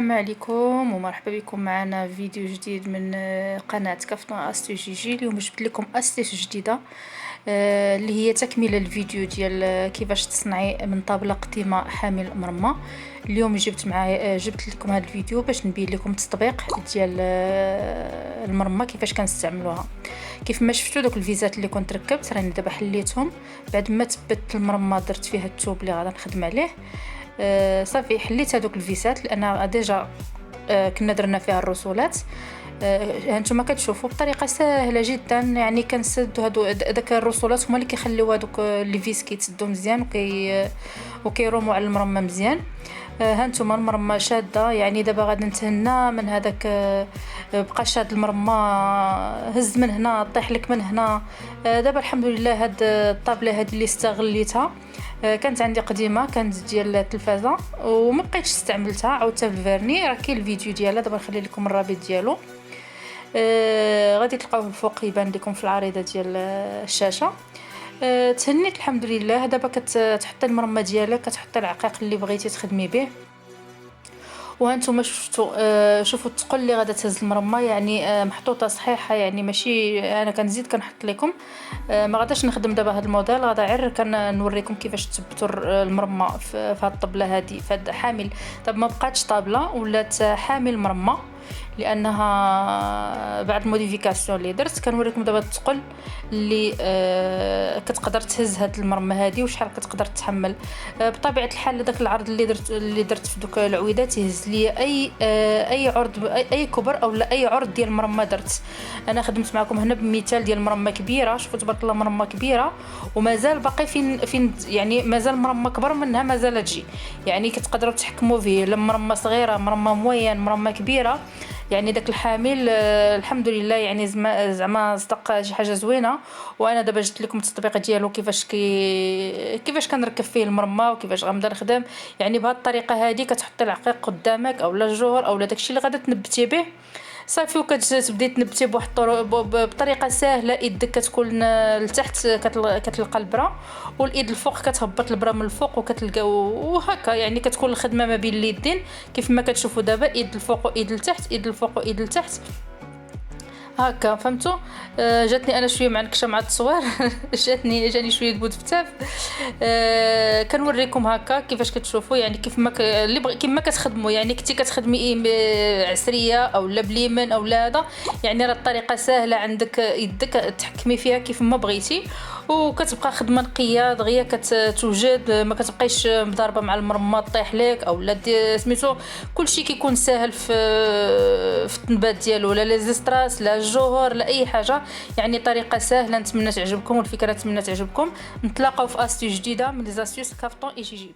السلام عليكم ومرحبا بكم معنا فيديو جديد من قناة كافطون استي جيجي. اليوم جبت لكم استيس جديده اللي هي تكمله الفيديو ديال كيفاش تصنعي من طابله قديمه حامل مرمى. اليوم جبت لكم هذا الفيديو باش نبين لكم التطبيق ديال المرمى كيفاش كنستعملوها. كيف ما شفتوا دوك الفيزات اللي كنت ركبت راني دابا حليتهم بعد ما تبت المرمى، درت فيها الثوب اللي غادي نخدم عليه. صافي حليت هذوك الفيسات لان ديجا كنا درنا فيها الرسولات. هانتوما كتشوفوا بطريقه سهله جدا، يعني كنسدوا هذوك الرسولات هما اللي كيخليو هذوك لي فيس كيتسدوا مزيان وكيروموا على المرمى مزيان. هانتوما المرمى شاده، يعني دابا غادي نتهنى من هذاك بقى شاد المرمى، هز من هنا طيح لك من هنا. دابا الحمد لله هاد الطابله هذه اللي استغليتها كانت عندي قديمه، كانت ديال التلفازه وما بقيتش استعملتها، عاودتها بالفيرني. راه كاين الفيديو ديالها دابا نخلي لكم الرابط ديالو. غادي تلقاوه الفوق يبان لكم في العريضه ديال الشاشه. تهنيت الحمد لله. دابا كتحطي المرمى ديالك، كتحطي العقيق اللي بغيتي تخدمي به. وهانتوما شوفوا الثقل اللي غادا تهز المرمى، يعني محطوطه صحيحه، يعني ماشي انا كنزيد كنحط لكم. ما غاداش نخدم دابا هذا الموديل، غادا غير كنوريكم كيفاش تثبتوا المرمى في هذه الطبله هذه، في هذا حامل. طب ما بقاتش طابله، ولات حامل مرمى لانها بعد الموديفيكاسيون اللي درت. كنوريكم دابا الثقل اللي كتقدر تهز هاد المرمى هذه وشحال كتقدر تحمل. بطبيعه الحال داك العرض اللي درت في دوك العويدات يهز لي اي عرض، اي كبر او لا اي عرض ديال المرمى درت. انا خدمت معكم هنا بمثال ديال مرمى كبيره، شوفوا تبارك الله مرمى كبيره ومازال باقي فين يعني مازال مرمى كبر منها مازال تجي، يعني كتقدروا تحكموا فيه. لما مرمى صغيره، مرمى موين، مرمى كبيره، يعني داك الحامل الحمد لله يعني زعما صدق شي حاجه زوينه. وانا دابا جبت لكم التطبيق ديالو كيفاش كنركب فيه المرمى وكيفاش غنبدا نخدم. يعني بهذه الطريقه هذه كتحطي العقيق قدامك اولا الجوهر اولا داكشي اللي غادا تنبتي به صافي، وكتبداي تنبتي بطريقه سهله. يدك كتكون لتحت كتلقى البرا، والايد الفوق كتهبط البرا من الفوق وكتلقاو وهكا، يعني كتكون الخدمه ما بين اليدين كيف ما كتشوفوا دابا، ايد الفوق وايد لتحت، ايد الفوق وايد لتحت هكا. فهمتوا؟ جاتني انا شويه معنكشه مع التصوير جاني شويه بود فتاف. كنوريكم هكا كيفاش كتشوفوا، يعني كيما كتخدموا، يعني كنتي كتخدمي عسريه او لا بليمن او لا هذا، يعني راه الطريقه سهله، عندك يدك تحكمي فيها كيف ما بغيتي، وكتبقى خدمه نقيه دغيا كتوجد، ما كتبقايش مضاربه مع المرمى طيح لك او لا سميتو. كلشي كيكون ساهل في التنبات ديالو، لا لي زيستراس لا الجوهر لا اي حاجه، يعني طريقه سهله. نتمنى تعجبكم والفكره، نتمنى تعجبكم. نتلاقاو في استيو جديده من لي زاستيوس كافطون اي جيجي.